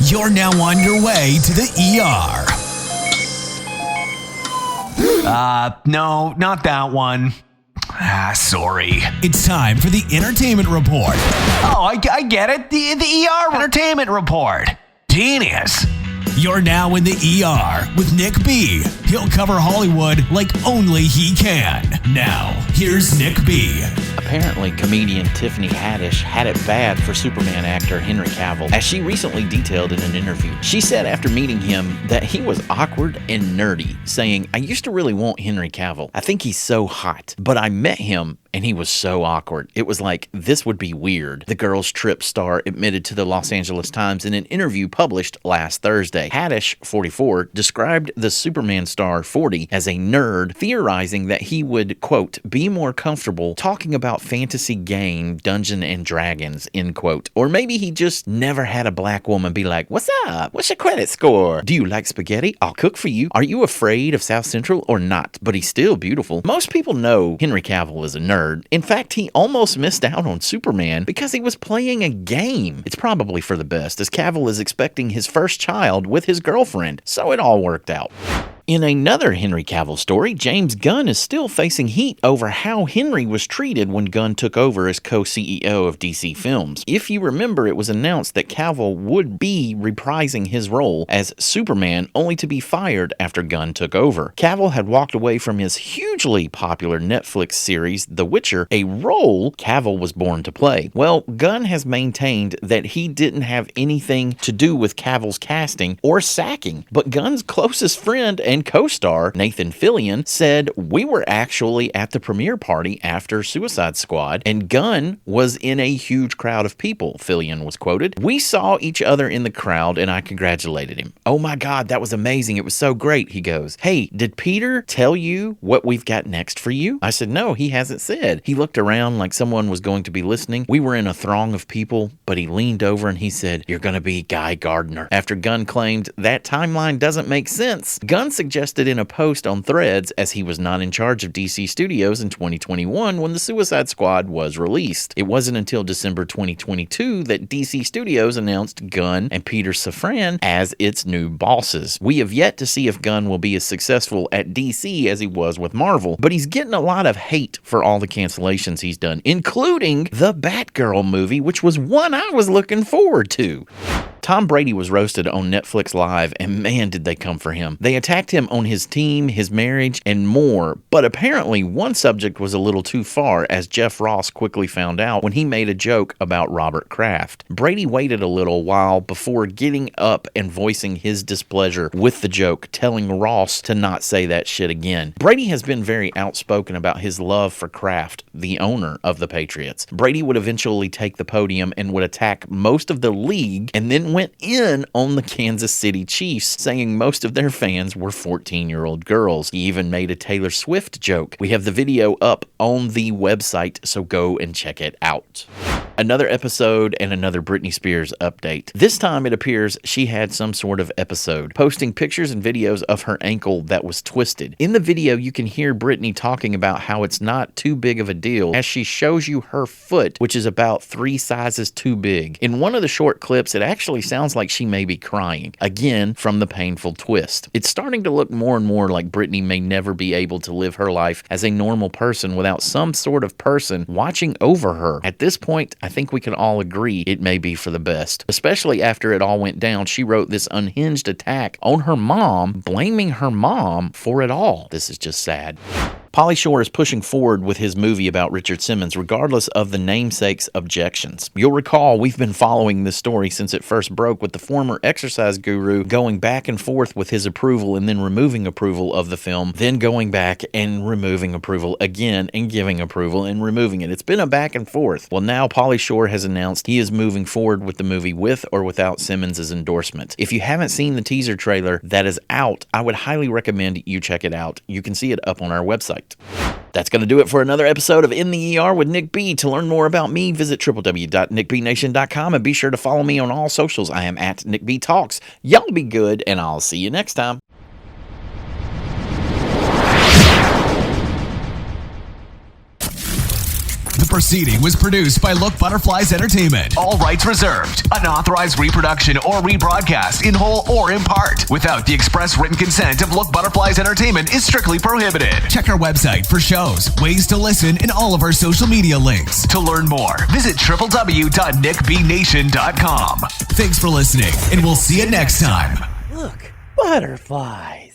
You're now on your way to the ER. No, not that one. Sorry. It's time for the Entertainment Report. Oh, I get it. The ER Entertainment Report. Genius. You're now in the ER with Nick B. He'll cover Hollywood like only he can. Now, here's Nick B. Apparently, comedian Tiffany Haddish had it bad for Superman actor Henry Cavill, as she recently detailed in an interview. She said after meeting him that he was awkward and nerdy, saying, "I used to really want Henry Cavill. I think he's so hot, but I met him and he was so awkward. It was like, this would be weird." The Girls Trip star admitted to the Los Angeles Times in an interview published last Thursday. Haddish, 44, described the Superman star, 40, as a nerd, theorizing that he would, quote, be more comfortable talking about fantasy game Dungeons and Dragons, end quote. Or maybe he just never had a black woman be like, "What's up? What's your credit score? Do you like spaghetti? I'll cook for you. Are you afraid of South Central or not?" But he's still beautiful. Most people know Henry Cavill is a nerd. In fact, he almost missed out on Superman because he was playing a game. It's probably for the best, as Cavill is expecting his first child with his girlfriend, so it all worked out. In another Henry Cavill story, James Gunn is still facing heat over how Henry was treated when Gunn took over as co-CEO of DC Films. If you remember, it was announced that Cavill would be reprising his role as Superman, only to be fired after Gunn took over. Cavill had walked away from his hugely popular Netflix series, The Witcher, a role Cavill was born to play. Well, Gunn has maintained that he didn't have anything to do with Cavill's casting or sacking, but Gunn's closest friend and co-star Nathan Fillion said, "We were actually at the premiere party after Suicide Squad, and Gunn was in a huge crowd of people," Fillion was quoted. "We saw each other in the crowd and I congratulated him. Oh my God, that was amazing. It was so great," he goes. "Hey, did Peter tell you what we've got next for you?" I said, "No, he hasn't said." He looked around like someone was going to be listening. We were in a throng of people, but he leaned over and he said, "You're going to be Guy Gardner." After Gunn claimed that timeline doesn't make sense, Gunn suggested in a post on Threads, as he was not in charge of DC Studios in 2021 when the Suicide Squad was released. It wasn't until December 2022 that DC Studios announced Gunn and Peter Safran as its new bosses. We have yet to see if Gunn will be as successful at DC as he was with Marvel, but he's getting a lot of hate for all the cancellations he's done, including the Batgirl movie, which was one I was looking forward to. Tom Brady was roasted on Netflix Live, and man, did they come for him. They attacked him on his team, his marriage, and more, but apparently one subject was a little too far, as Jeff Ross quickly found out when he made a joke about Robert Kraft. Brady waited a little while before getting up and voicing his displeasure with the joke, telling Ross to not say that shit again. Brady has been very outspoken about his love for Kraft, the owner of the Patriots. Brady would eventually take the podium and would attack most of the league, and then went in on the Kansas City Chiefs, saying most of their fans were 14-year-old girls. He even made a Taylor Swift joke. We have the video up on the website, so go and check it out. Another episode and another Britney Spears update. This time it appears she had some sort of episode, posting pictures and videos of her ankle that was twisted. In the video, you can hear Britney talking about how it's not too big of a deal, as she shows you her foot, which is about 3 sizes too big. In one of the short clips, it actually sounds like she may be crying, again from the painful twist. It's starting to look more and more like Britney may never be able to live her life as a normal person without some sort of person watching over her. At this point, I think we can all agree it may be for the best. Especially after it all went down, she wrote this unhinged attack on her mom, blaming her mom for it all. This is just sad. Pauly Shore is pushing forward with his movie about Richard Simmons, regardless of the namesake's objections. You'll recall we've been following this story since it first broke, with the former exercise guru going back and forth with his approval and then removing approval of the film, then going back and removing approval again and giving approval and removing it. It's been a back and forth. Well, now Pauly Shore has announced he is moving forward with the movie with or without Simmons' endorsement. If you haven't seen the teaser trailer that is out, I would highly recommend you check it out. You can see it up on our website. That's going to do it for another episode of In the ER with Nick B. To learn more about me, visit www.nickbnation.com and be sure to follow me on all socials. I am at Nick B Talks. Y'all be good, and I'll see you next time. The proceeding was produced by Look Butterflies Entertainment. All rights reserved. Unauthorized reproduction or rebroadcast in whole or in part without the express written consent of Look Butterflies Entertainment is strictly prohibited. Check our website for shows, ways to listen, and all of our social media links. To learn more, visit www.nickbnation.com. Thanks for listening, and we'll see you next time. Look, butterflies.